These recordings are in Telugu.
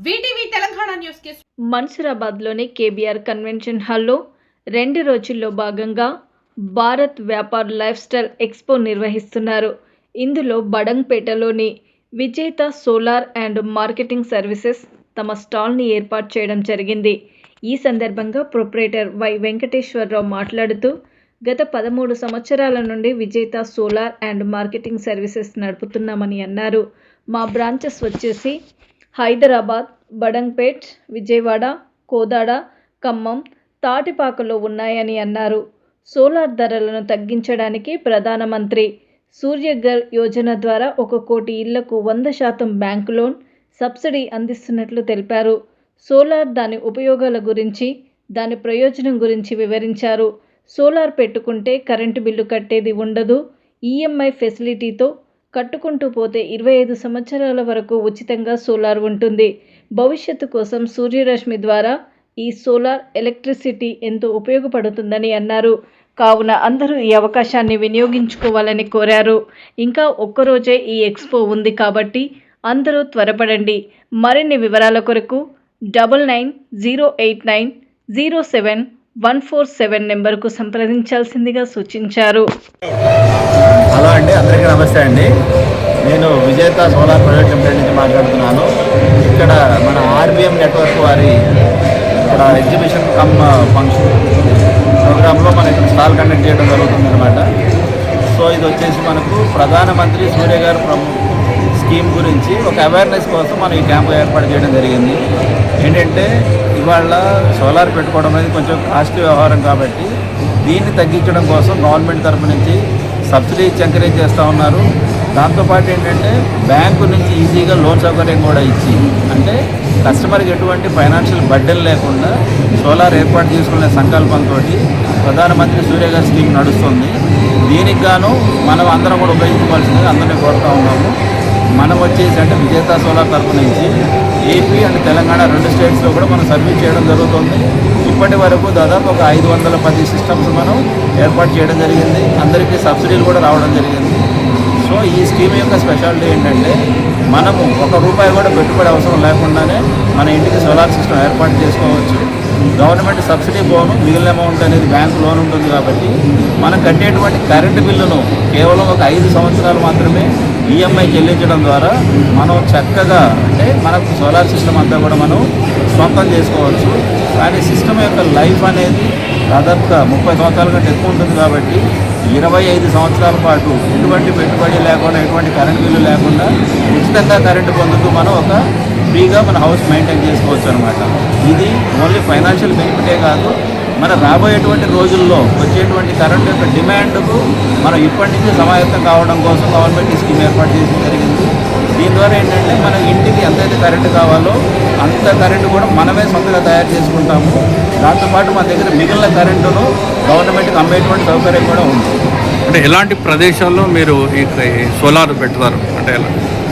వీటీవీ తెలంగాణ న్యూస్ కి మన్సూరాబాద్లోని కేబీఆర్ కన్వెన్షన్ హాల్లో 2 రోజుల్లో భాగంగా Bharat Vyapar life style expo నిర్వహిస్తున్నారు. ఇందులో బడంగ్పేటలోని విజేత సోలార్ అండ్ మార్కెటింగ్ సర్వీసెస్ తమ స్టాల్ని ఏర్పాటు చేయడం జరిగింది. ఈ సందర్భంగా ప్రొప్రైటర్ వై వెంకటేశ్వరరావు మాట్లాడుతూ గత 13 సంవత్సరాల నుండి విజేత సోలార్ అండ్ మార్కెటింగ్ సర్వీసెస్ నడుపుతున్నామని అన్నారు. మా బ్రాంచెస్ వచ్చేసి హైదరాబాద్, బడంగ్పేట్, విజయవాడ, కోదాడ, ఖమ్మం, తాటిపాకలో ఉన్నాయని అన్నారు. సోలార్ ధరలను తగ్గించడానికి ప్రధానమంత్రి సూర్యఘర్ యోజన ద్వారా 1 కోటి ఇళ్లకు 100% బ్యాంకు లోన్ సబ్సిడీ అందిస్తున్నట్లు తెలిపారు. సోలార్ దాని ఉపయోగాల గురించి, దాని ప్రయోజనం గురించి వివరించారు. సోలార్ పెట్టుకుంటే కరెంటు బిల్లు కట్టేది ఉండదు. ఈఎంఐ ఫెసిలిటీతో కట్టుకుంటూ పోతే 25 సంవత్సరాల వరకు ఉచితంగా సోలార్ ఉంటుంది. భవిష్యత్తు కోసం సూర్యరశ్మి ద్వారా ఈ సోలార్ ఎలక్ట్రిసిటీ ఎంతో ఉపయోగపడుతుందని అన్నారు. కావున అందరూ ఈ అవకాశాన్ని వినియోగించుకోవాలని కోరారు. ఇంకా ఒక్కరోజే ఈ ఎక్స్పో ఉంది కాబట్టి అందరూ త్వరపడండి. మరిన్ని వివరాల కొరకు 9908907147 నెంబర్కు సంప్రదించాల్సిందిగా సూచించారు. హలో అండి, అందరికీ నమస్తే అండి. నేను విజేత సోలార్ ప్రైవేట్ లిమిటెడ్ నుంచి మాట్లాడుతున్నాను. ఇక్కడ మన ఆర్బిఎం నెట్వర్క్ వారి ఇక్కడ ఎగ్జిబిషన్ కమ్ ఫంక్షన్ ప్రోగ్రాంలో మన ఇక్కడ స్టాల్ కండక్ట్ చేయడం జరుగుతుందన్నమాట. సో ఇది వచ్చేసి మనకు ప్రధానమంత్రి సూర్యఘర్ స్కీమ్ గురించి ఒక అవేర్నెస్ కోసం మనం ఈ క్యాంపు ఏర్పాటు చేయడం జరిగింది. ఏంటంటే ఇవాళ సోలార్ పెట్టుకోవడం అనేది కొంచెం కాస్ట్లీ వ్యవహారం కాబట్టి దీన్ని తగ్గించడం కోసం గవర్నమెంట్ తరఫు నుంచి సబ్సిడీ ఇచ్చి ఎంకరేజ్ చేస్తూ ఉన్నారు. దాంతోపాటు ఏంటంటే బ్యాంకు నుంచి ఈజీగా లోన్ సౌకర్యం కూడా ఇచ్చి, అంటే కస్టమర్కి ఎటువంటి ఫైనాన్షియల్ బర్డెన్ లేకుండా సోలార్ ఏర్పాటు చేసుకునే సంకల్పంతో ప్రధానమంత్రి సూర్యఘర్ స్కీమ్ నడుస్తుంది. దీనికి గాను మనం అందరం కూడా ఉపయోగించుకోవాల్సిందిగా అందరినీ కోరుతూ ఉన్నాము. మనం వచ్చేసి అంటే విజేత సోలార్ తరఫు నుంచి ఏపీ అండ్ తెలంగాణ 2 స్టేట్స్లో కూడా మనం సర్వీస్ చేయడం జరుగుతుంది. ఇప్పటి వరకు దాదాపు ఒక 510 సిస్టమ్స్ మనం ఏర్పాటు చేయడం జరిగింది. అందరికీ సబ్సిడీలు కూడా రావడం జరిగింది. సో ఈ స్కీమ్ యొక్క స్పెషాలిటీ ఏంటంటే మనము ₹1 కూడా పెట్టుబడి అవసరం లేకుండానే మన ఇంటికి సోలార్ సిస్టమ్ ఏర్పాటు చేసుకోవచ్చు. గవర్నమెంట్ సబ్సిడీ పోను, మిగిలిన అమౌంట్ అనేది బ్యాంకు లోన్ ఉంటుంది కాబట్టి మనం కట్టేటువంటి కరెంటు బిల్లును కేవలం ఒక 5 సంవత్సరాలు మాత్రమే ఈఎంఐ చెల్లించడం ద్వారా మనం చక్కగా అంటే మనకు సోలార్ సిస్టమ్ అంతా కూడా మనం సొంతం చేసుకోవచ్చు. కానీ సిస్టమ్ యొక్క లైఫ్ అనేది దాదాపుగా 30 సంవత్సరాల కంటే ఎక్కువ ఉంటుంది కాబట్టి 25 సంవత్సరాల పాటు ఎటువంటి పెట్టుబడి లేకుండా, ఎటువంటి కరెంట్ బిల్లు లేకుండా ఉచితంగా కరెంటు పొందుతూ మనం ఒక ఫ్రీగా మన హౌస్ మెయింటైన్ చేసుకోవచ్చు అనమాట. ఇది ఓన్లీ ఫైనాన్షియల్ బెనిఫిటే కాదు, మన రాబోయేటువంటి రోజుల్లో వచ్చేటువంటి కరెంట్ యొక్క డిమాండ్కు మనం ఇప్పటి నుంచి సమాయత్తం కావడం కోసం గవర్నమెంట్ ఈ స్కీమ్ ఏర్పాటు చేయడం జరిగింది. దీని ద్వారా ఏంటంటే మన ఇంటికి ఎంతైతే కరెంటు కావాలో అంత కరెంటు కూడా మనమే సొంతంగా తయారు చేసుకుంటాము. దాంతోపాటు మన దగ్గర మిగిలిన కరెంటును గవర్నమెంట్కి అమ్మేటువంటి సౌకర్యం కూడా ఉంది. అంటే ఎలాంటి ప్రదేశాల్లో మీరు ఈ సోలార్ పెడతారు అంటే ఎలా?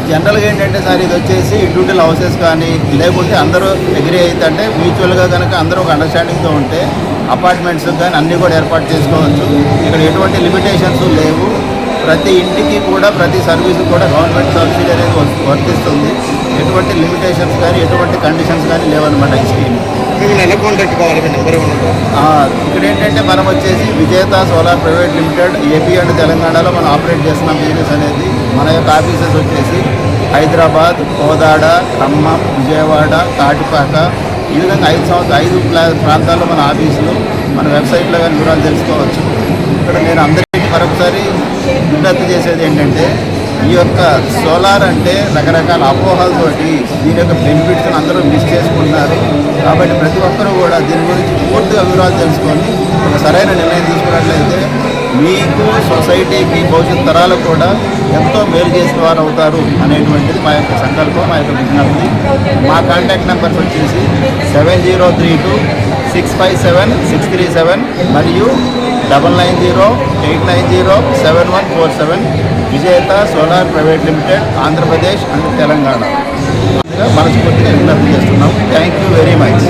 జనరల్గా ఏంటంటే సార్ ఇది వచ్చేసి ఇండివిజువల్ హౌసెస్ కానీ లేకుంటే అందరూ అగ్రీ అయితే అంటే మ్యూచువల్గా కనుక అందరూ ఒక అండర్స్టాండింగ్తో ఉంటే అపార్ట్మెంట్స్ కానీ అన్నీ కూడా ఏర్పాటు చేసుకోవచ్చు. ఇక్కడ ఎటువంటి లిమిటేషన్స్ లేవు. ప్రతి ఇంటికి కూడా ప్రతి సర్వీసు కూడా గవర్నమెంట్ సబ్సిడీ అనేది వర్తిస్తుంది. ఎటువంటి లిమిటేషన్స్ కానీ ఎటువంటి కండిషన్స్ కానీ లేవన్నమాట ఈ స్కీమ్. ఎలా కాంటాక్ట్ కావాలి? ఇక్కడ ఏంటంటే మనం వచ్చేసి విజేత solar private limited AP and తెలంగాణలో మనం ఆపరేట్ చేస్తున్నాం బిజినెస్ అనేది. మన యొక్క ఆఫీసెస్ వచ్చేసి హైదరాబాద్, కోదాడ, ఖమ్మం, విజయవాడ, తాటిపాక ఈ విధంగా 5 ప్రాంతాల్లో మన ఆఫీసులు, మన వెబ్సైట్లో కానీ వివరాలు తెలుసుకోవచ్చు. ఇక్కడ నేను అందరికీ మరొకసారి విజ్ఞప్తి చేసేది ఏంటంటే ఈ యొక్క సోలార్ అంటే రకరకాల అపోహలతోటి దీని యొక్క బెనిఫిట్స్ని అందరూ మిస్ చేసుకుంటున్నారు. కాబట్టి ప్రతి ఒక్కరూ కూడా దీని గురించి పూర్తిగా వివరాలు తెలుసుకొని ఒక సరైన నిర్ణయం తీసుకున్నట్లయితే మీకు, సొసైటీకి, భవిష్యత్ తరాలకు కూడా ఎంతో మేలు చేసిన వారు అవుతారు అనేటువంటిది మా యొక్క సంకల్పం, మా యొక్క విజ్ఞప్తి. మా కాంటాక్ట్ నెంబర్స్ వచ్చేసి 7032657637 మరియు 9908907147 విజేత solar private limited, Andhra Pradesh and Telangana. మనస్ఫూర్తిగా విజ్ఞప్తి చేస్తున్నాం. Thank you very much.